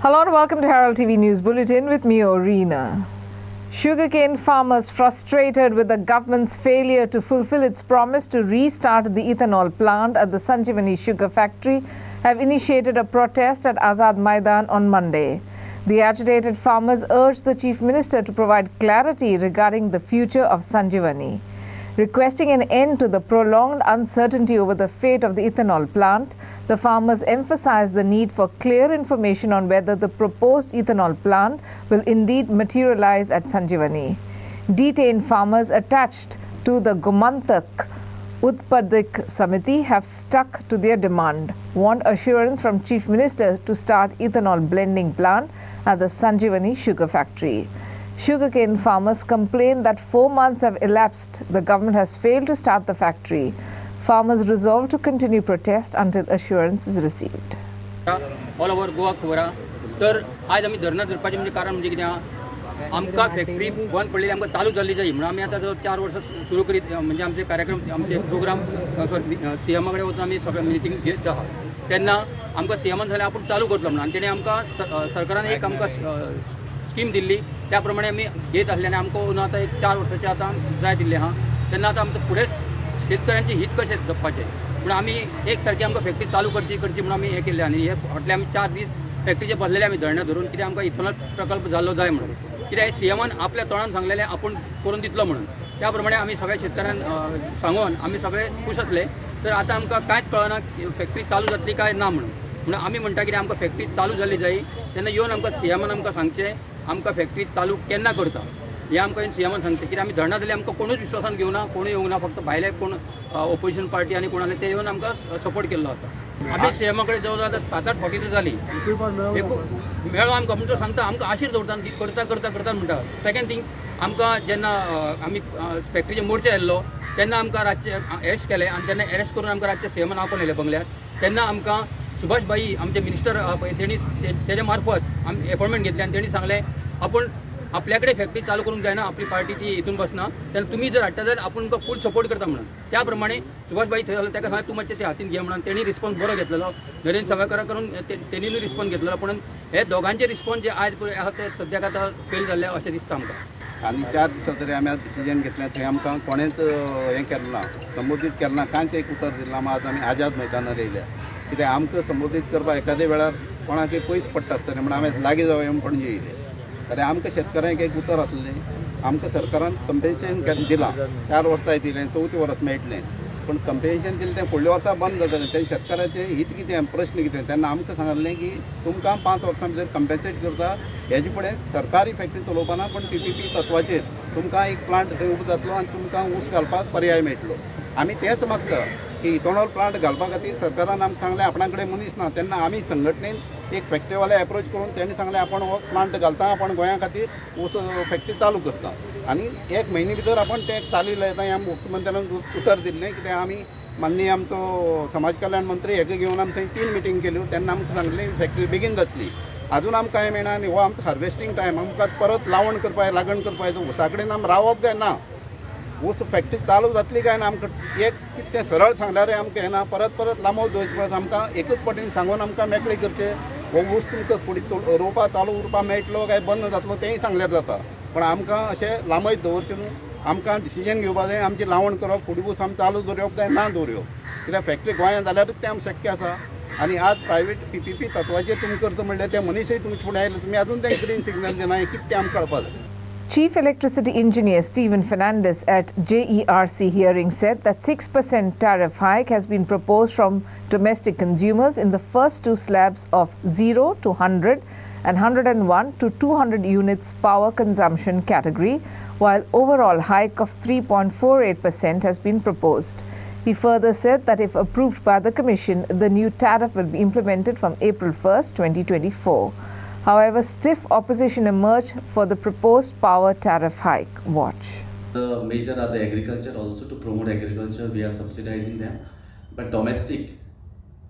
Hello and welcome to Herald TV News Bulletin with me, Orina. Sugarcane farmers frustrated with the government's failure to fulfill its promise to restart the ethanol plant at the Sanjivani sugar factory have initiated a protest at Azad Maidan on Monday. The agitated farmers urged the Chief Minister to provide clarity regarding the future of Sanjivani. Requesting an end to the prolonged uncertainty over the fate of the ethanol plant, the farmers emphasized the need for clear information on whether the proposed ethanol plant will indeed materialize at Sanjivani. Detained farmers attached to the Gomantak Utpadik Samiti have stuck to their demand, want assurance from Chief Minister to start ethanol blending plant at the Sanjivani sugar factory. Sugarcane farmers complain that 4 months have elapsed. The government has failed to start the factory. Farmers resolve to continue protest until assurance is received. All over Goa खबरा तर आज आम्ही धरणा धरपाचे म्हणजे कारण म्हणजे कितें आमकां फॅक्टरी बंद पडलेली आमकां चालू जाल्ली जाय म्हणून आमी आतां 4 वर्सां सुरू करीत म्हणजे आमचे कार्यक्रम आमचे प्रोग्राम सीएमा कडेन वचून आमी सगळे मिटींग घेत आहा तेन्ना आमकां सीएमान जाल्यार आपूण चालू करतलो म्हणून आनी तेणें आमकां सरकारान एक आमकां स्कीम दिल्ली त्या प्रमाणे आमी घेत आसल्याने आमकां आतां एक 4 वर्सांचे आतां जाय दिल्ले आहा तेन्ना आतां आमकां फुडें शेतकऱ्यांचे हित कशें जपपाचें म्हणून आमी एक सारकी आमकां फॅक्टरी चालू करची म्हणून आमी हें केल्लें आनी हे फाटले आमी 4 दीस फॅक्टरीचे बसलेले आमी धरणे धरून कित्याक आमकां इथनॉल प्रकल्प जाल्लो जाय म्हणून कित्याक सीएमान आपल्या तोंडान सांगलेलें आपूण करून दितलो म्हणून त्या प्रमाणे आमी सगळ्या शेतकऱ्यांक सांगून आमी सगळे खूश आसले तर आतां आमकां कांयच कळना फॅक्टरी चालू जातली काय ना म्हणून आमी म्हणटा कितें आमकां फॅक्टरी चालू जाल्ली जाय तेन्ना येवन आमकां सीएमान आमकां सांगचें आमकां फॅक्टरी चालू केन्ना करता हे आमकां सीएमान सांगता कित्याक आमी धरना दिले आमकां कोणूच विश्वासान घेवना कोणूय येवंक ना फक्त भायले कोण ऑपोजिशन पार्टी आनी कोण आसले ते येवन आमकां सपोर्ट केल्लो आसा आमी सीएमा कडेन जवळ जवळ 7-8 फावटी जाली मेळो आमकां म्हणटो सांगता आमकां आशीर दवरता करता म्हणटा सेकंड थिंग आमकां जेन्ना आमी फॅक्टरीचे मोर्चे येयल्लो तेन्ना आमकां रातचे अरेस्ट केले आनी तेन्ना अरेस्ट करून आमकां रातचे सीएमान हांव येयले बंगल्यार तेन्ना आमकां सुभाष भाई आमचे मिनिस्टर तेणी तेजे मार्फत आमी अपॉइंटमेंट घेतली आनी तेणी सांगलें आपूण आपल्याकडे फॅक्टरी चालू करूंक जायना आपली पार्टी ती हितून बसना तेन्ना तुमी जर हाडटा जाल्यार आपूण तुमकां फूल सपोर्ट करता म्हणून त्या प्रमाणे सुभाष भाई थंय जालो ताका सांगलें तूं मातशें ते हातीन घे म्हणून तेणी रिस्पॉन्स बरो घेतलेलो नरेंद्र सावयकारा करून तेणीय रिस्पॉन्स घेतलेलो पूण हे दोगांचे रिस्पॉन्स जे आज पळय आहा ते सद्याक आतां फेल जाल्ले अशें दिसता आमकां आनी 4 दिसां तरी आमी आतां डिसिजन घेतलें थंय आमकां कोणेंच हें केलें ना संबोधीत केलें ना कांयच एक उतर दिलें ना आज आमी आजाद मैदानार येयल्या कित्याक आमकां संबोधीत करपाक एखाद्या वेळार कोणाकय पयस पडटा आसतलें म्हणून आमी लागीं जावं म्हण पणजे येयले जाल्यार आमकां शेतकऱ्यांक एक उतर आसलें आमकां सरकारान कंपेन्सेशन दिलां 4 वर्सां दिलें 4थें वर्स मेळटलें पूण कंपेन्सेशन दिलें तें फुडल्या वर्सा बंद जातलें तें शेतकाराचें हित कितें प्रश्न कितें तेन्ना आमकां सांगलें की तुमकां 5 वर्सां भितर कंपेन्सेट करता हेजे फुडें सरकारी फॅक्टरी चलोवपा ना पण PPP तत्वाचेर तुमकां एक प्लांट थंय उबो जातलो आनी तुमकां ऊस घालपाक पर्याय मेळटलो आमी तेंच मागता की इथॉनॉल प्लांट घालपा खातीर सरकारान आमकां सांगलें आपणा कडेन मनीस ना तेन्ना आमी संघटनेन एक फॅक्टरीवाले एप्रोच करून तेणी सांगलें आपण हो प्लांट घालता आपण गोंया खातीर ऊस फॅक्टरी चालू करता आनी 1 म्हयने भितर आपण तें चालू लायता ह्या मुख्यमंत्र्यान उतर दिल्लें कित्याक आमी माननीय आमचो समाज कल्याण मंत्री हेका घेवन आमी थंय 3 मिटींग केल्यो तेन्ना आमकां सांगलें फॅक्टरी बेगीन जातली अजून आमकां कांय मेळना आनी हो आमचो हार्वेस्टिंग टायम आमकां परत लावण करपाक लागण करपाक ऊसा कडेन आमी रावप काय ना ऊस फॅक्टरी चालू जातली काय ना आमकां एक कितें सरळ सांगल्यार आमकां येना परत लांबोवप दवरचे परत आमकां एकूच पटीन सांगून आमकां मेकळे करचे हो ऊस तुमकां फुडें रोवपा चालू उरपा मेळटलो काय बंद जातलो तेंय सांगल्यार जाता पण आमकां अशें लांबयत दवरचें न्हू आमकां डिसिजन घेवपा जाय आमची लावण करप फुडें ऊस आमी चालू दवरप काय ना दवरप कित्याक फॅक्टरी गोंयांत जाल्यारूच तें आमकां शक्य आसा आनी आज प्रायवेट PPP तत्वाचेर तुमी करता म्हणल्यार ते मनीसय तुमचे फुडें आयले तुमी अजून तें ग्रीन सिग्नल दिना हें कितें तें आमकां कळपाक जाय. Chief Electricity Engineer Stephen Fernandes at JERC hearing said that 6% tariff hike has been proposed from domestic consumers in the first 2 slabs of 0 to 100 and 101 to 200 units power consumption category, while overall hike of 3.48% has been proposed. He further said that if approved by the Commission, the new tariff will be implemented from April 1st, 2024. However, stiff opposition emerged for the proposed power tariff hike. Watch. The major are the agriculture, also to promote agriculture, we are subsidizing them. But domestic,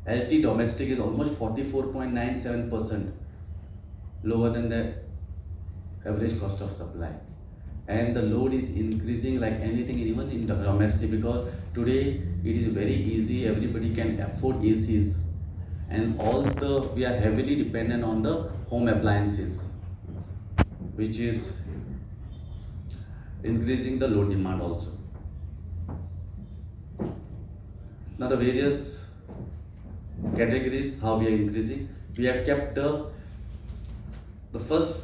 LT domestic is almost 44.97% lower than the average cost of supply. And the load is increasing like anything, even in domestic, because today it is very easy, everybody can afford ACs. and we are heavily dependent on the home appliances, which is increasing the load demand also. Now the various categories, how we are increasing, we have kept the first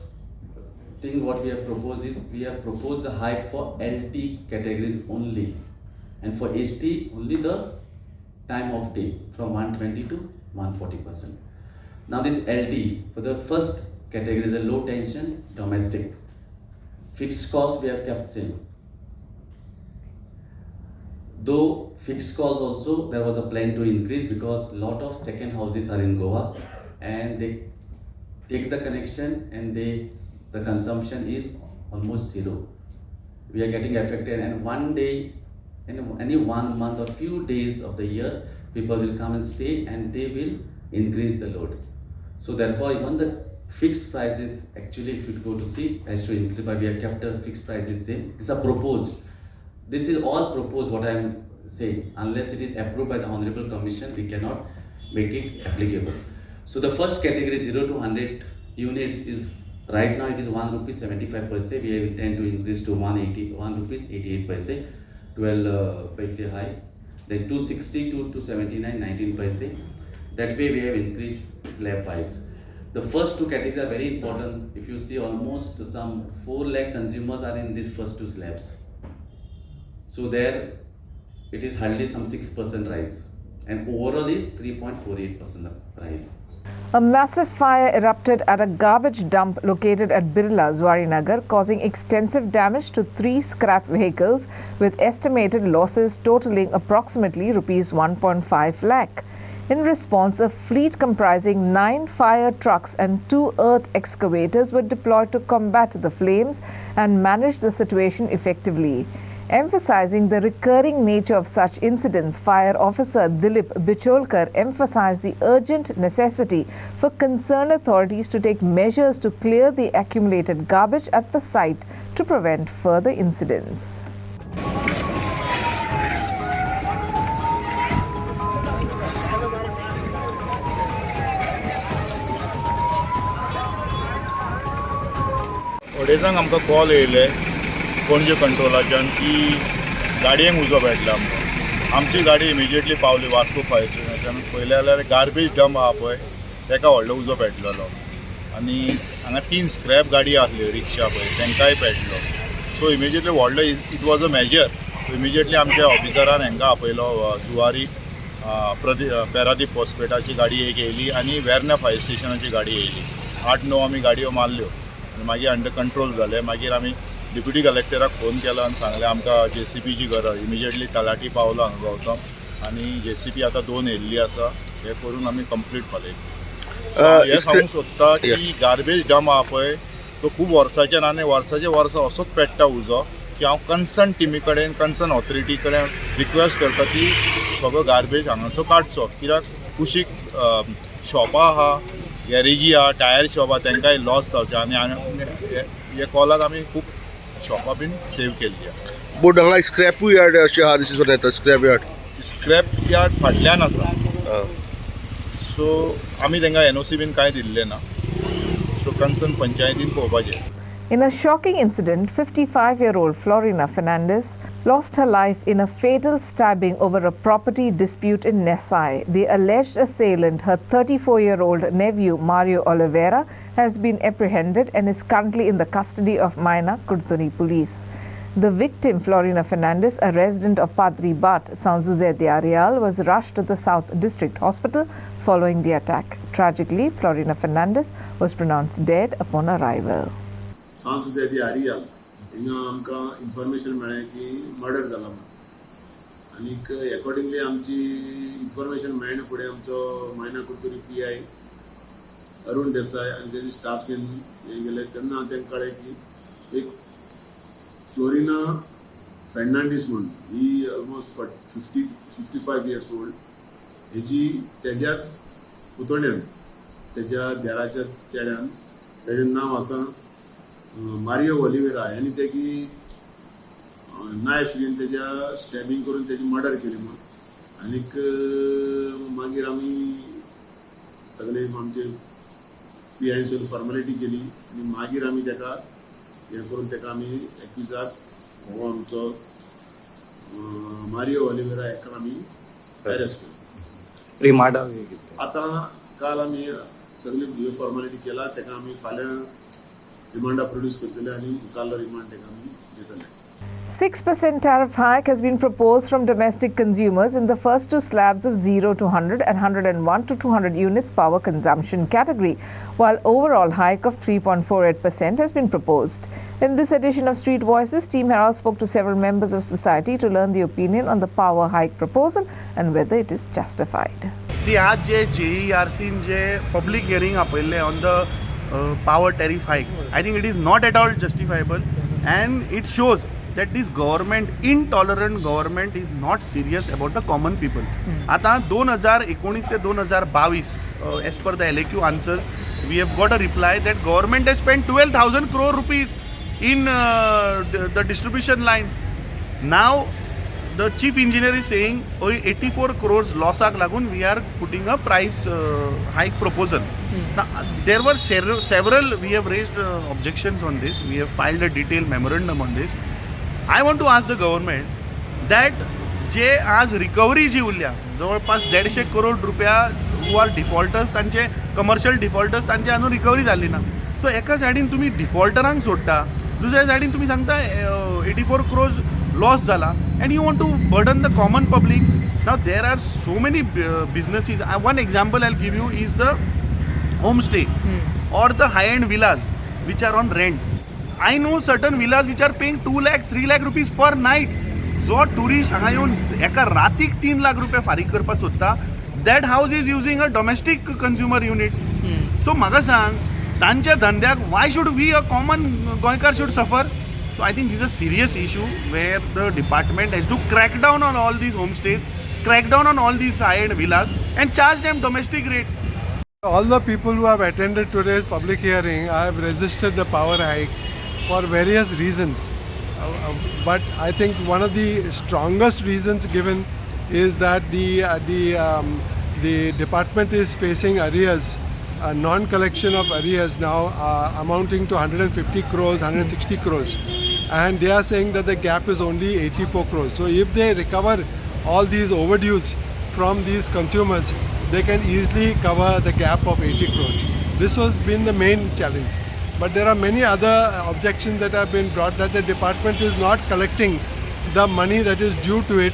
thing what we have proposed is, we have proposed a hike for LT categories only, and for ST only the time of day from 120 to 140%. Now this LT, for the first category, the low tension domestic. Fixed cost we have kept same. Though fixed cost also there was a plan to increase, because lot of second houses are in Goa and they take the connection and the consumption is almost zero. We are getting affected, and one day, in any 1 month or few days of the year, people will come and stay and they will increase the load. So therefore even the fixed prices, actually if you go to see, has to increase, but we have kept the fixed prices same. These are proposed. This is all proposed, what I am saying. Unless it is approved by the Honorable Commission, we cannot make it applicable. So the first category 0 to 100 units is, right now it is 1 rupees 75 paise. We intend to increase to 1 rupees 88 paise, 12 paise high. Then 260 to 279, 19 paise. That way we have increased slab wise. The first two categories are very important. If you see, almost some 4 lakh consumers are in these first two slabs. So there it is hardly some 6% rise, and overall is 3.48% rise. A massive fire erupted at a garbage dump located at Birla, Zuarinagar, causing extensive damage to 3 scrap vehicles with estimated losses totaling approximately rupees 1.5 lakh. In response, a fleet comprising 9 fire trucks and 2 earth excavators were deployed to combat the flames and manage the situation effectively. Emphasizing the recurring nature of such incidents, Fire Officer Dilip Bicholkar emphasized the urgent necessity for concerned authorities to take measures to clear the accumulated garbage at the site to prevent further incidents. अडेजांक आमकां call येयले पणजे कंट्रोलाच्यान की गाडयेक उजो पेटला म्हणून. आमची गाडी immediately पावली वास्को फायर स्टेशनाच्यान. पळयलें जाल्यार गार्बेज डंप आहा पळय तेका व्हडलो उजो पेटलेलो, आनी हांगा 3 स्क्रॅप गाडी आसल्यो, रिक्षा पळय, तांकांय पेटलो. सो इमिजिएटली व्हडलो it was a major. Immediately आमच्या ऑफिसरान हांकां आपयलो, जुवारी पेरादीप हॉस्पिटलाची गाडी एक येयली आनी वेर्ना फायर स्टेशनाची गाडी येयली. 8-9 आमी गाडयो मारल्यो आनी मागीर अंडर कंट्रोल जाले. मागीर आमी डिप्युटी कलेक्टराक फोन केलो आनी सांगलें आमकां JCPची गरज. इमिजिएटली तलाटी पावलो हांगा गावता आनी JCP आतां 2 येयल्ली आसा. हे करून आमी कंप्लीट पालयली. हे सांगूंक सोदता की गार्बेज डंप आहा पळय तो खूब वर्साच्यान आनी वर्साचे वर्सा असोच पेट्टा उजो, की हांव कन्सर्न टिमी कडेन, कन्सर्न ऑथॉरिटी कडेन रिक्वेस्ट करता की सगळो गार्बेज हांगाचो काडचो. कित्याक कुशीक शॉपां आहा, गॅरेजी आहा, टायर शॉप आहा, तांकांय लॉस जावचे. आनी हे कॉलाक आमी खूब शॉपां बीन सेव केल्ली आहा. बोट हांगा स्क्रॅपूय यार्ड अशें आहा दिसून येता. स्क्रॅप यार्ड फाटल्यान आसा. सो आमी तांकां NOC बीन कांय दिल्लें ना. सो कन्सर्न पंचायतीन पळोवपाचें. In a shocking incident, 55-year-old Florina Fernandez lost her life in a fatal stabbing over a property dispute in Nessai. The alleged assailant, her 34-year-old nephew Mario Oliveira, has been apprehended and is currently in the custody of Maina Kurtuni police. The victim, Florina Fernandez, a resident of Padri Bat, São José de Areal, was rushed to the South District Hospital following the attack. Tragically, Florina Fernandez was pronounced dead upon arrival. सांज सुद्धा आरिया हिंगा आमकां information मेळ्ळें की murder जाला म्हणून. आनीक एकॉर्डिंगली आमची इन्फॉर्मेशन मेळना फुडें आमचो मायना कुर्तुरी PI अरुण देसाय आनी तेजे स्टाफ बीन हे गेले. तेन्ना तांकां कळ्ळें की एक फ्लोरिना फेर्नांडीस म्हणून ही ऑलमोस्ट 55 years old, हेजी तेज्याच पुतण्यान, तेज्या देराच्या चेड्यान, तेजें नांव आसा मारियो ओलिवेरा, यांनी तेगी नायफ घेवन तेज्या स्टॅबिंग करून तेजी मर्डर केली म्हणून. आनीक मागीर आमी सगळे आमचे PIसून फॉर्मेलिटी केली आणि मागीर आमी ताका हें करून ताका आमी 21 हो आमचो मारियो ऑलिवेरा हेका आमी अरेस्ट केलो. रिमांड आतां काल आमी सगळी फॉर्मेलिटी केला ताका आमी फाल्यां रिमांडा प्रोड्यूस करतले आनी मुखाल्लो रिमांड ताका आमी दितले. 6% tariff hike has been proposed from domestic consumers in the first two slabs of 0 to 100 and 101 to 200 units power consumption category, while overall hike of 3.48% has been proposed. In this edition of Street Voices, Team Herald spoke to several members of society to learn the opinion on the power hike proposal and whether it is justified. See, आज जे JERC J public hearing आपयल्ले on the power tariff hike, I think it is not at all justifiable, and it shows that this government, intolerant government, is not serious about the common people. आता 2019 ते 2022, as per the LAQ answers, we have got a reply that government has spent 12,000 crore rupees in the distribution line. Now the chief engineer is saying 84 crores loss lagun we are putting a price hike proposal. Now, there were several we have raised objections on this. We have filed a detailed memorandum on this. I want to ask the government that जे आज recovery जी उरल्या जवळपास 150 करोड रुपया who are defaulters तांचे commercial defaulters तांचे अजून recovery जाली ना. सो एका सायडीन तुमी डिफॉल्टरांक सोडटा, दुसऱ्या सायडीन तुमी सांगता 84 crores लॉस जाला and you want to burden the common public. Now there are so many businesses. One example I'll give you is the homestay or the high-end villas which are on rent. I know certain villas which are paying 2 lakh, 3 lakh rupees per night. जो tourist हांगा येवन एका रातीक 3 लाख रुपया फारीक करपाक सोदता, that house is using a domestic consumer unit. So म्हाका सांग, तांच्या धंद्याक why should we a common गोंयकार should suffer? So I think this is a serious issue where the department has to crack down on all these homestays, crack down on all these high-end villas and charge them domestic rates. All the people who have attended today's public hearing, I have resisted the power hike for various reasons. But I think one of the strongest reasons given is that the department is facing arrears, non-collection of arrears now amounting to 150 crores, 160 crores. And they are saying that the gap is only 84 crores. So if they recover all these overdues from these consumers, they can easily cover the gap of 80 crores. This has been the main challenge. But there are many other objections that have been brought, that the department is not collecting the money that is due to it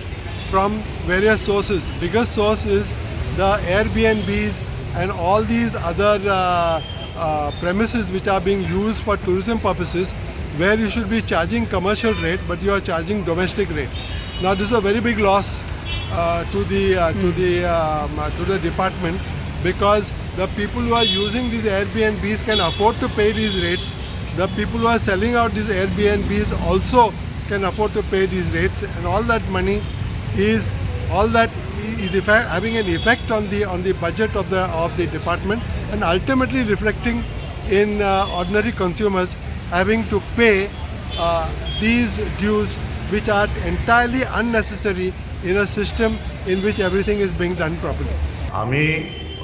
from various sources. Biggest source is the Airbnbs and all these other premises which are being used for tourism purposes, where you should be charging commercial rate but you are charging domestic rate. Now this is a very big loss to the department, because the people who are using these Airbnbs can afford to pay these rates. The people who are selling out these Airbnbs also can afford to pay these rates, and all that money is having an effect on the budget of the department, and ultimately reflecting in ordinary consumers having to pay these dues which are entirely unnecessary in a system in which everything is being done properly. आम्ही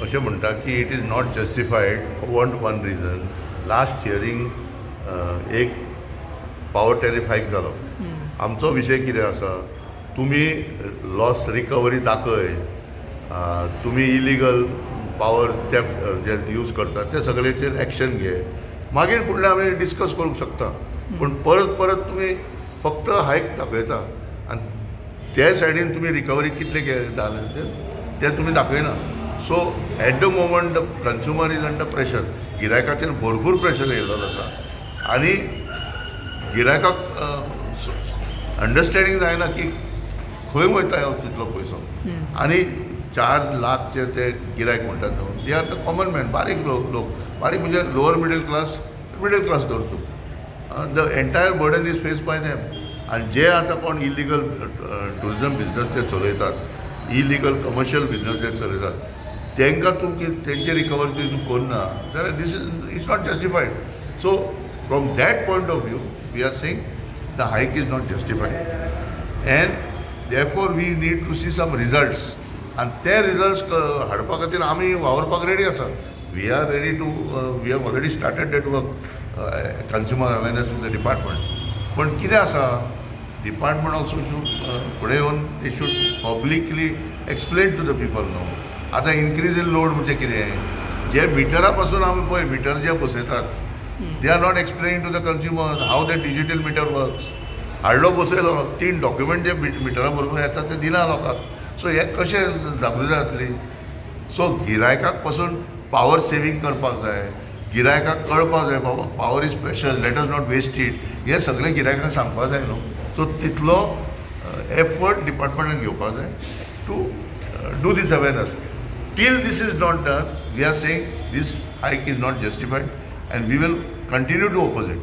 अशें म्हणटा की it is not justified for one reason. Last hearing एक power tariff hike जालो. आमचो विशय कितें आसा, तुमी लॉस रिकवरी दाखय, तुमी इलिगल पावर थेफ्ट जे यूज करता ते सगळ्याचेर एक्शन घे, मागीर फुडलें आमी डिस्कस करूंक शकता. पूण परत परत तुमी फक्त हायक दाखयता आनी ते सायडीन तुमी रिकवरी कितले जाले ते तुमी दाखयना. So at the moment the consumer is under pressure. गिरायकाचेर भरपूर प्रेशर येयलेलो आसा आनी गिरायकाक अंडरस्टँडींग जायना की खंय वयता ह्यो तितलो पयसो. आनी 4 लाखचे ते गिरायक म्हणटात न्हू, they are the common man, बारीक लोक, बारीक म्हणजे लोअर मिडल क्लास धरतो. The entire burden is face by them. आनी जे आतां कोण इलिगल टुरिजम बिजनस जे चलयतात, इलिगल कमर्शियल बिजनस जे चलयतात, तांकां तूं तेंचे रिकवरी तूं करना जाल्यार this is not justified. So from that point of view we are saying the hike is not justified, and therefore we need to see some results. आनी ते रिजल्ट्स हाडपा खातीर आमी वावरपाक रेडी आसा. We are ready to we have already started that work consumer awareness with the department. पण कितें आसा, डिपार्टमेंट ऑल्सो शूड फुडें येवन they should publicly explain to the people no. आतां इन्क्रीज इन लोड म्हणजे कितें, जे मिटरा पासून आमी पळय मिटर जे बसयतात they are not explaining to the consumer how the digital meter works. हाडलो बसयलो 3 डॉक्युमेंट जे मिटरा बरोबर येतात ते दिना लोकांक. सो हे कशें जागृती जातली. सो गिरायकाक पासून पावर सेवींग करपाक जाय, गिरायकाक कळपाक जाय बाबा power is special, let us not waste it. हे सगळे गिरायकाक सांगपाक जाय न्हू. सो तितलो एफर्ट डिपार्टमेंटान घेवपाक जाय to do this awareness. Till this is not done we are saying this hike is not justified and we will continue to oppose it.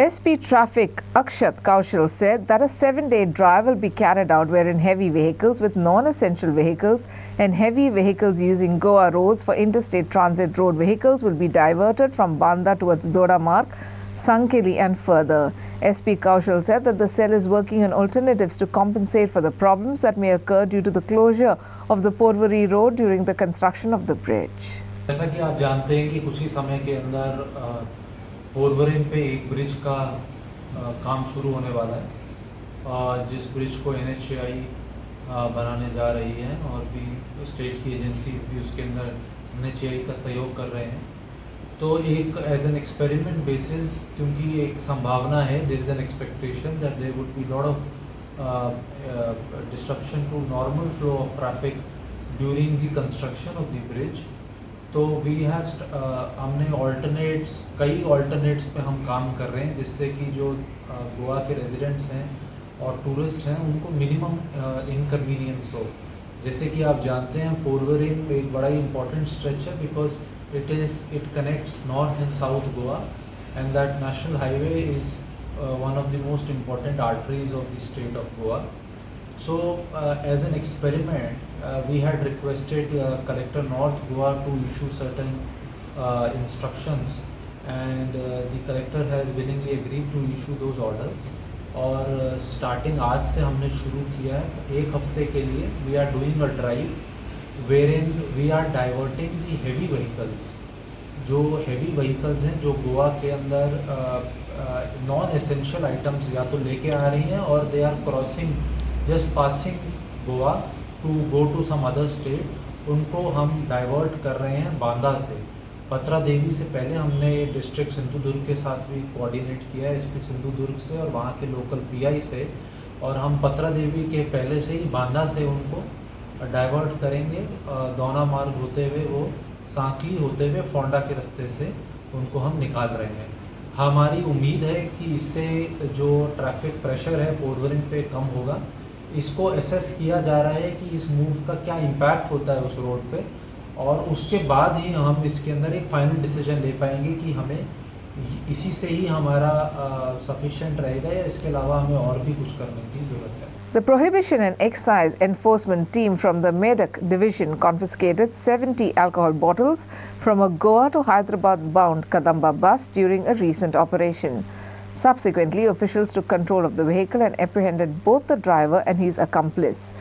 SP Traffic Akshat Kaushal said that a 7-day drive will be carried out wherein heavy vehicles with non-essential vehicles and heavy vehicles using Goa roads for interstate transit road vehicles will be diverted from Banda towards Doda Marg, Sankeli and further. SP Kaushal said that the cell is working on alternatives to compensate for the problems that may occur due to the closure of the Porvorim road during the construction of the bridge. जैसा कि आप जानते हैं कि कुछ ही समय के अंदर पोरवरिम पे एक ब्रिज का काम शुरू होने वाला है, जिस ब्रिज को NHAI बनाने जा रही है और भी स्टेट की एजेंसीज भी उसके अंदर NHAI का सहयोग कर रहे हैं. तो एक एज एन एक्सपेरिमेंट बेसिस, क्योंकि एक संभावना है, there is an expectation that there would be lot of disruption to normal flow of traffic during the construction of the bridge. तो वी हैव हमने कई ऑल्टरनेट्स पे हम काम कर रहे हैं, जिससे कि जो गोवा के रेजिडेंट्स हैं और टूरिस्ट हैं उनको मिनिमम इनकन्वीनियंस हो. जैसे कि आप जानते हैं पोरवरिम एक बड़ा ही इम्पॉर्टेंट स्ट्रेच है because it connects north and south Goa and that national highway is one of the most important arteries of the state of Goa. So as an experiment, we had requested Collector North Goa to issue certain instructions, and the collector has willingly agreed to issue those orders. और starting आज से हमने शुरू किया है. एक हफ्ते के लिए we are doing a drive wherein we are diverting the heavy vehicles. जो heavy vehicles हैं जो गोवा के अंदर non essential items या तो लेके आ रही हैं और they are crossing just passing Goa to go to some other state, उनको हम डाइवर्ट कर रहे हैं बांदा से. पत्रा देवी से पहले हमने डिस्ट्रिक्ट सिंधुदुर्ग के साथ भी कोऑर्डिनेट किया है, SP सिंधुदुर्ग से और वहाँ के लोकल PI से, और हम पत्रा देवी के पहले से ही बांदा से उनको डाइवर्ट करेंगे. दौना मार्ग होते हुए वो सांकली होते हुए फोंडा के रास्ते से उनको हम निकाल रहे हैं. हमारी उम्मीद है कि इससे जो ट्रैफिक प्रेशर है पोरवरिम पे कम होगा. इसको एसेस किया जा रहा है कि इस मूव का क्या इम्पैक्ट होता है उस रोड पे, और उसके बाद ही हम इसके अंदर एक फाइनल डिसीजन ले पाएंगे कि हमें इसी से ही हमारा सफिशिएंट रहेगा या इसके अलावा हमें और भी कुछ करने की ज़रूरत है. The Prohibition and Excise Enforcement team from the Medak division confiscated 70 alcohol bottles from a Goa to Hyderabad bound Kadamba bus during a recent operation. Subsequently, officials took control of the vehicle and apprehended both the driver and his accomplice.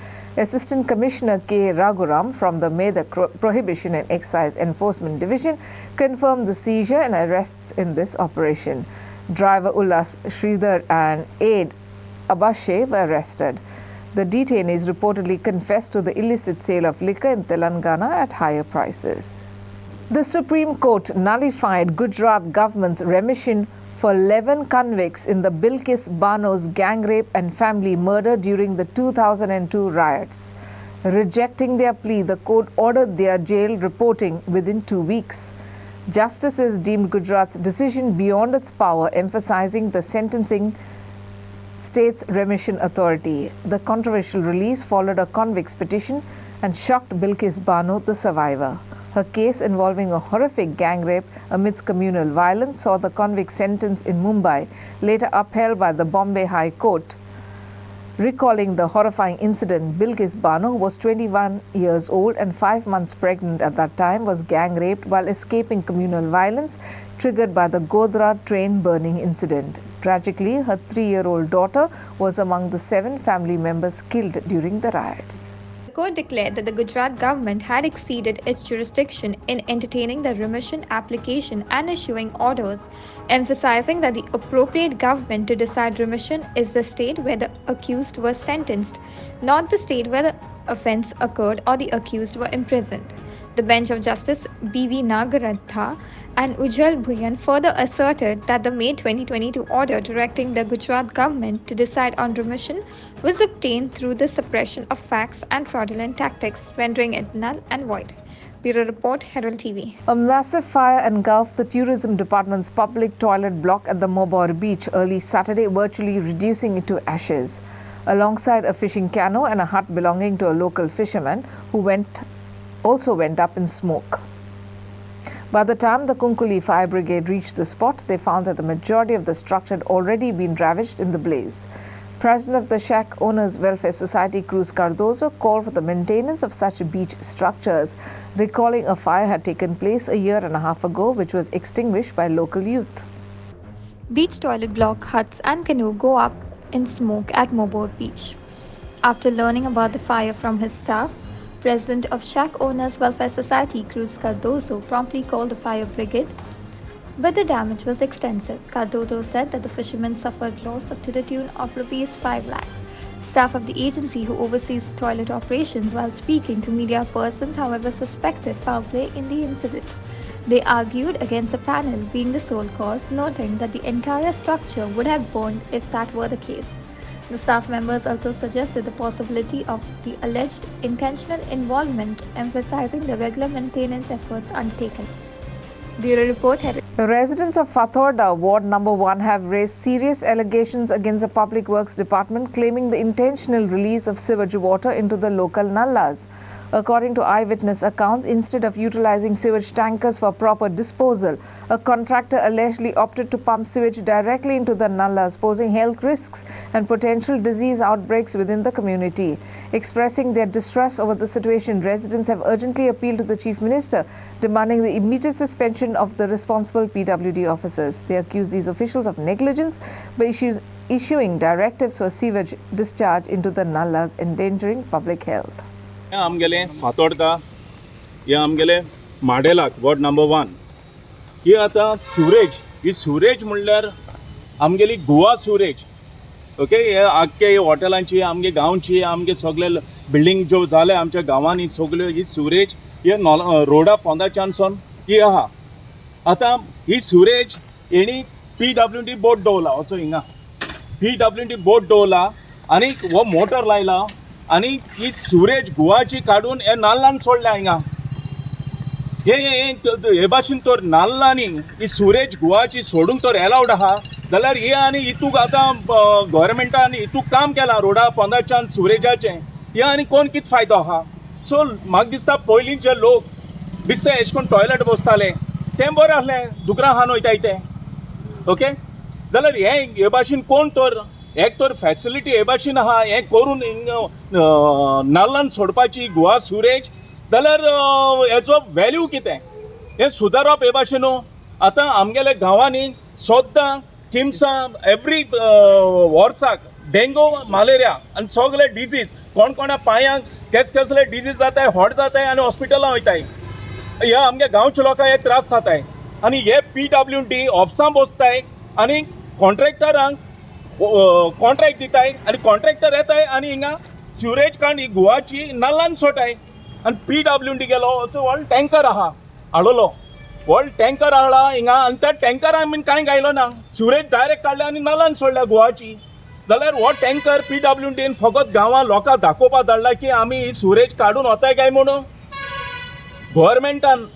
Assistant Commissioner K. Raghuram from the Medak Prohibition and Excise Enforcement Division confirmed the seizure and arrests in this operation. Driver Ullas Sridhar and aide Abashe were arrested. The detainees reportedly confessed to the illicit sale of liquor in Telangana at higher prices. The Supreme Court nullified Gujarat government's remission for 11 convicts in the Bilkis Bano's gang rape and family murder during the 2002 riots. Rejecting their plea, the court ordered their jail reporting within 2 weeks. Justices deemed Gujarat's decision beyond its power, emphasizing the sentencing state's remission authority. The controversial release followed a convict's petition and shocked Bilkis Bano, the survivor. Her case involving a horrific gang rape amidst communal violence saw the convict sentence in Mumbai later upheld by the Bombay High Court. Recalling the horrifying incident, Bilkis Bano, who was 21 years old and 5 months pregnant at that time, was gang raped while escaping communal violence triggered by the Godhra train burning incident. Tragically, her 3-year-old daughter was among the 7 family members killed during the riots. court declared that the Gujarat government had exceeded its jurisdiction in entertaining the remission application and issuing orders, emphasizing that the appropriate government to decide remission is the state where the accused was sentenced, not the state where the offence occurred or the accused were imprisoned. The bench of Justice B.V. Nagaratha and Ujjal Bhuyan further asserted that the May 2022 order directing the Gujarat government to decide on remission was obtained through the suppression of facts and fraudulent tactics, rendering it null and void. Bureau Report, Herald TV. A massive fire engulfed the Tourism Department's public toilet block at the Mobar beach early Saturday, virtually reducing it to ashes. Alongside a fishing canoe and a hut belonging to a local fisherman who also went up in smoke. By the time the Kunkuli Fire Brigade reached the spot, they found that the majority of the structure had already been ravaged in the blaze. President of the Shack Owners Welfare Society, Cruz Cardozo, called for the maintenance of such beach structures, recalling a fire had taken place a year and a half ago, which was extinguished by local youth. Beach toilet block, huts and canoe go up in smoke at Mobar Beach. After learning about the fire from his staff, President of Shack Owners Welfare Society, Cruz Cardozo, promptly called a fire brigade, but the damage was extensive. Cardozo said that the fishermen suffered loss to the tune of ₹5 lakh. Staff of the agency who oversees toilet operations, while speaking to media persons, however, suspected foul play in the incident. They argued against a panel being the sole cause, noting that the entire structure would have burned if that were the case. The staff members also suggested the possibility of the alleged intentional involvement, emphasizing the regular maintenance efforts undertaken. Bureau Report, Herald. The residents of Foda Ward No. 1 have raised serious allegations against the Public Works Department, claiming the intentional release of sewage water into the local nallas. According to eyewitness accounts, instead of utilizing sewage tankers for proper disposal, a contractor allegedly opted to pump sewage directly into the nallas, posing health risks and potential disease outbreaks within the community. Expressing their distress over the situation, residents have urgently appealed to the Chief Minister, demanding the immediate suspension of the responsible PWD officers. They accuse these officials of negligence by issuing directives for sewage discharge into the nallas, endangering public health. आमगेले फातोडका हे आमगेले माडेलाक ward number 1 ही आतां सुरेज म्हणल्यार आमगेली Goa Suraj okay हे आख्खे हॉटेलांची आमगे गांवची आमगे सगळे बिल्डिंग ज्यो जाले आमच्या गांवांनी सगळ्यो ही सुरेज हे रोडा पोंदाच्यानसून ही आहा आतां ही सुरेज हेणी PWD बोट दवरला असो हिंगा PWD बोट दवरला आनी हो मोटर लायला आणि ही सुरेज गुवाची काढून हे नाल्लान सोडल्या हिंगा हे भाशेन तर नाल्लांनी ही सुरेज गुवाची सोडूंक तर अलाउड आहा जाल्यार हे आनी हितूक आतां गव्हर्मेंटान हितूक काम केलां रोडा पोंदाच्यान सुरेजाचें हे आनी कोण कितें फायदो आहा सो म्हाका दिसता पयलीं जे लोक बिस्ते एश कोन्न टॉयलेट बसताले तें बरें आहलें दुकरां खावन वयताय तें ओके जाल्यार हे भाशेन कोण तर एक तर फॅसिलिटी हे भाशेन आहा हें करून नाल्लान सोडपाची गोवा सुरेज जाल्यार हेचो वॅल्यू कितें हें सुदारप हे भाशेन आतां आमगेले गांवांनी सोद्दां किमसां एवरी वर्साक डेंगू मलेरिया आनी सगळे डिजीज कोणा पांयांक कसले डिजीज जाताय हॉट जाताय आनी हॉस्पिटलां वयताय हे आमगे गांवच्या लोकांक एक त्रास जाताय आनी हे PWD ऑफिसां बसताय आनी कॉन्ट्रॅक्टरांक कॉन्ट्रॅक्ट दिताय आनी कॉन्ट्रॅक्टर येताय आनी हिंगा सिवरेज काण ही गोवाची नाल्लान सोडटाय आनी PWD गेलो असो व्हड टँकर आहा हाडलो व्हड टँकर हाडला हिंगा आनी त्या टँकरान बीन कांय गायलो ना सिवरेज डायरेक्ट काडल्या आनी नाल्लान सोडल्या गोवाची जाल्यार हो टँकर PWDन फकत गांवां लोकांक दाखोवपाक धाडला की आमी ही सिवरेज काडून वताय काय म्हणून गव्हर्मेंटान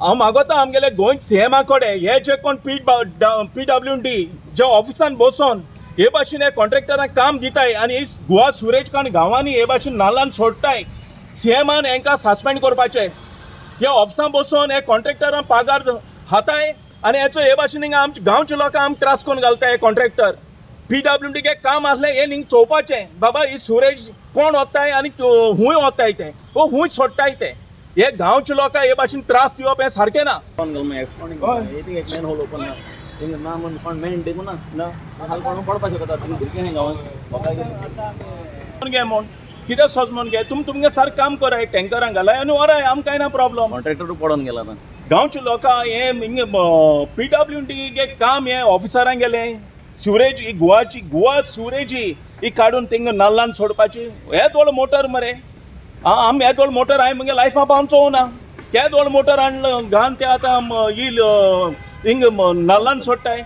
हांव मागोता आमगेले गोंय CMA कडेन हे जे कोण PWD जे ऑफिसान बसोन हे भाशेन हे कॉन्ट्रॅक्टरांक काम दिताय आनी ही गोवा सुरेज काण गांवांनी हे भाशेन नाल्लान सोडटाय CMAन हेंकां सस्पेंड करपाचें हे ऑफिसान बसोन हे कॉन्ट्रॅक्टरांक पगार हाताय आनी हेचो हे भाशेन हिंगा आमच्या गांवच्या लोकांक आमी त्रास करून घालताय हे कॉन्ट्रॅक्टर PWD के काम आसलें हें हिंग चोवपाचें बाबा ही सुरेज कोण वताय आनी खूंय वताय ते वो खूंय सोडटाय ते हे गांवच्या लोकांक हे भाशेन त्रास दिवप हें सारकें ना कित्याक सोजमोन घे तुमगे सारकें काम कराय टँकरां घालाय आनी व्हराय आमकां कांय ना प्रॉब्लम कॉन्ट्रॅक्टर पडून गेला ना गांवच्या लोकां हे PWD गे काम हे ऑफिसरांक गेलें सिवरेज ही गोवा सिवरेज ही काडून तेंकां नाल्लान सोडपाची हेच व्हड मोटर मरे आमी हेच व्हड मोटर हांवें म्हगे लायफा पावचो ना केच व्हड मोटर हाडलो घान ते आतां हिंग नाल्लान सोडटाय.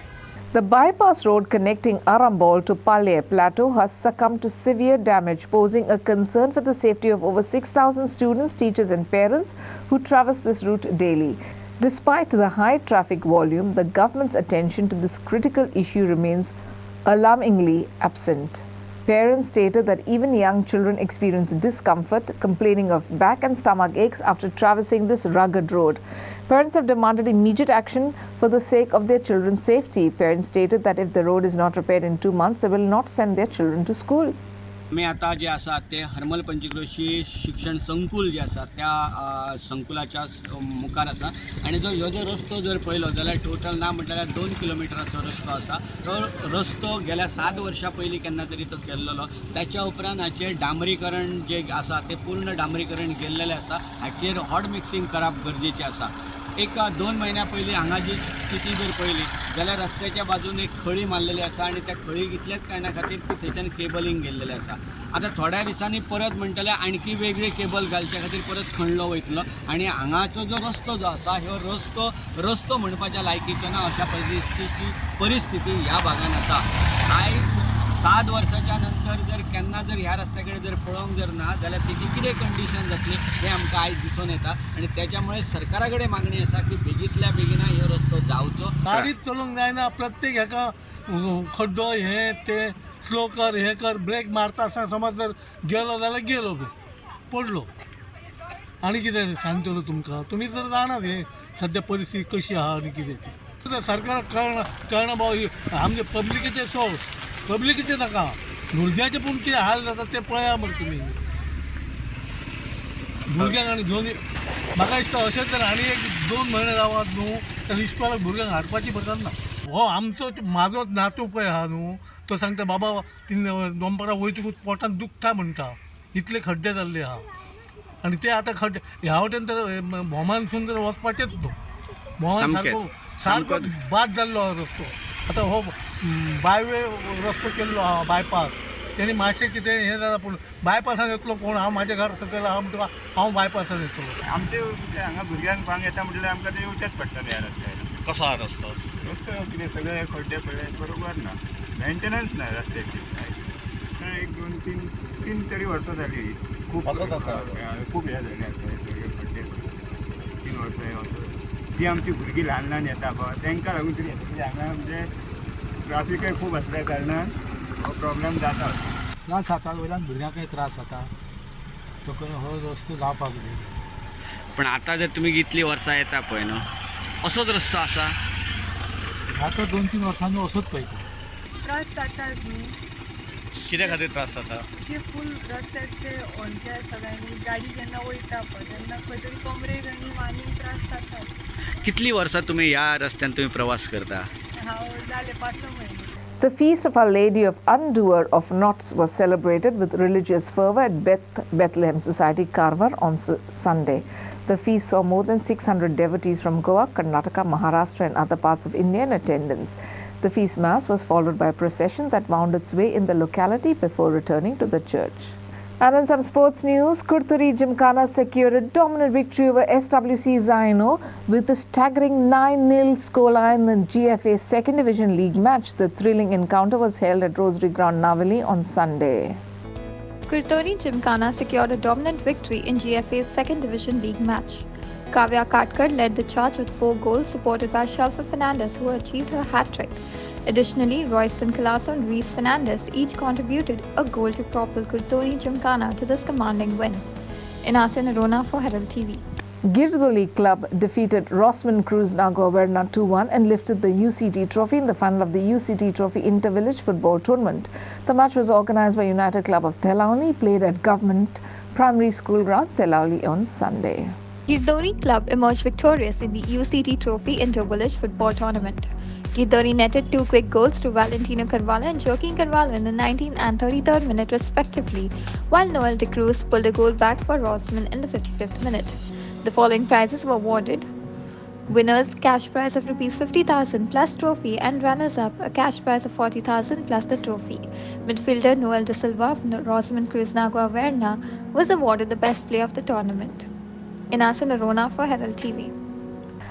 The bypass road connecting Arambol to Palye Plateau has succumbed to severe damage, posing a concern for the safety of over 6,000 students, teachers and parents who traverse this route daily. Despite the high traffic volume, the government's attention to this critical issue remains alarmingly absent. Parents stated that even young children experience discomfort, complaining of back and stomach aches after traversing this rugged road. Parents have demanded immediate action for the sake of their children's safety. Parents stated that if the road is not repaired in 2 months, they will not send their children to school. आमी आतां जे आसा ते हरमल पंचक्रोशी शिक्षण संकुल जे आसा त्या संकुलाच्या मुखार आसा आनी ह्यो जो रस्तो जर पळयलो जाल्यार टोटल ना म्हटल्यार 2 किलोमिटराचो रस्तो आसा. तो रस्तो गेल्या 7 वर्सां पयलीं केन्ना तरी तो केल्लो. त्याच्या उपरांत हाचेर डांबरीकरण जे आसा ते पूर्ण डांबरीकरण केल्लेलें आसा. हाचेर हॉट मिक्सिंग करप गरजेचें आसा. एक 2 म्हयन्या पयलीं हांगा जी स्थिती जर पळयली जाल्यार रस्त्याच्या बाजून एक खळी मारलेली आसा आनी त्या खळीक इतलेच कारणां खातीर की थंयच्यान केबलिंग गेल्लेलें आसा. आतां थोड्या दिसांनी परत म्हणटले आणखी वेगळे केबल घालच्या खातीर परत खणलो वयतलो आनी हांगाचो जो रस्तो जो आसा ह्यो रस्तो म्हणपाच्या लायकीचो ना अशा परिस्थिती ह्या भागान आसा. आयज 7 वर्साच्या नंतर जर केन्ना जर ह्या रस्त्याकडे जर पळोवंक जर ना जाल्यार तेची कितें कंडिशन जातली हें आमकां आयज दिसून येता आनी त्याच्यामुळे सरकारा कडेन मागणी आसा की बेगींतल्या बेगीना ह्यो रस्तो जावचो. गाडीच चलोवंक जायना प्रत्येक हेका खड्डो हे ते स्लो कर हे कर ब्रेक मारता आसतना समज जर गेलो जाल्यार गेलो पडलो आनी कितें सांगतलो तुमकां तुमी जर जाणात हे सद्या परिस्थिती कशी आहा आनी कितें ती सरकाराक कळना बाबा आमचे पब्लिकेचे पब्लिकेचे नाका भुरग्याचे पूण कितें हाल जाता ते पळया मरे तुमी भुरग्यांक आनी घेवन म्हाका दिसता अशें तर आनी एक 2 म्हयने रावात न्हू तर इस्कॉलाक भुरग्यांक हाडपाची पडटा ना. हो आमचो म्हाजो नातू पळय आहा न्हू तो सांगता बाबा ती दनपारां वयतकूच पोटान दुखता म्हणटा इतले खड्डे जाल्ले आहा आनी ते आतां खड्डे ह्या वटेन तर भोमानसून जर वचपाचेच न्हू भोमान सारको बाद जाल्लो आहा रस्तो. आतां हो बायवे रस्तो केल्लो आहा बायपास तेणी मातशें कितें हें जाता पूण बायपासान येतलो कोण हांव म्हाजें घर सकयल आहा म्हणटकच हांव बायपासान येतलो. आमचे हांगा भुरग्यांक पांग येता म्हटल्यार आमकां ते येवचेच पडटलें ह्या रस्त्यार. कसो हा रस्तो कितें सगळे खड्डे पडले बरोबर ना मेंटेनन्स ना रस्त्याची. एक 2-3 तरी वर्सां जाली खूब असोच आसा खूब हे जाले आसा सगळे खड्डे 3 वर्सां हे वचत जी आमची भुरगीं ल्हान येता पळय तांकां लागून तरी येता कित्याक हांगा म्हणजे ट्राफिकय खूब आसल्या कारणान हो प्रॉब्लेम जाता. त्रास जाता वयल्यान भुरग्यांकय त्रास जाता तो करून हो रस्तो जावपाक जाय. पण आतां जर तुमी इतली वर्सां येता पळय न्हू असोच रस्तो आसा आतां 2-3 वर्सांनी असोच पळयता. त्रास जाता न्हू कित्या खातीर त्रास जाता की फूल रस्त्याचे म्हणजे सगळ्यांनी गाडी जेन्ना वयता पळय तेन्ना खंय तरी कमरेक आनी मानेक त्रास जाताच. कितली वर्सां तुमी ह्या रस्त्यान तुमी प्रवास करता? हांव जाले 5 म्हयने. The feast of Our Lady of Undoer of Knots was celebrated with religious fervour at Bethlehem Society, Karwar on Sunday. The feast saw more than 600 devotees from Goa, Karnataka, Maharashtra and other parts of India in attendance. The feast mass was followed by a procession that wound its way in the locality before returning to the church. And in some sports news, Kurturi Gymkhana secured a dominant victory over SWC Zaino with a staggering 9-0 scoreline in the GFA Second Division League match. The thrilling encounter was held at Rosary Ground, Navali on Sunday. Kurturi Gymkhana secured a dominant victory in GFA's Second Division League match. Kavya Katkar led the charge with 4 goals, supported by Shelfa Fernandez, who achieved her hat-trick. Additionally, Royston Colasso and Reese Fernandez each contributed a goal to propel Kurturi Gymkhana to this commanding win. Inasia Narona for Herald TV. Girdoli Club defeated Rossman Cruz Nagoverna 2-1 and lifted the UCT Trophy in the final of the UCT Trophy Inter-Village Football Tournament. The match was organized by United Club of Thelauli, played at Government Primary School Ground, Thelauli on Sunday. Girdoli Club emerged victorious in the UCT Trophy Inter-Village Football Tournament. Gidori netted 2 quick goals to Valentino Carvalho and Joaquin Carvalho in the 19th and 33rd minute respectively, while Noel de Cruz pulled a goal back for Rosman in the 55th minute. The following prizes were awarded. Winners, cash prize of Rs 50,000 plus trophy, and runners-up, a cash prize of 40,000 plus the trophy. Midfielder Noel de Silva of Rosman Cruznagua Verna was awarded the best player of the tournament. Inasa Narona for Herald TV.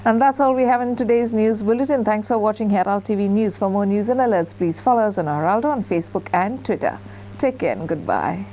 And that's all we have in today's news bulletin. Thanks for watching Herald TV News. For more news and alerts, please follow us on Herald on Facebook and Twitter. Take care and goodbye.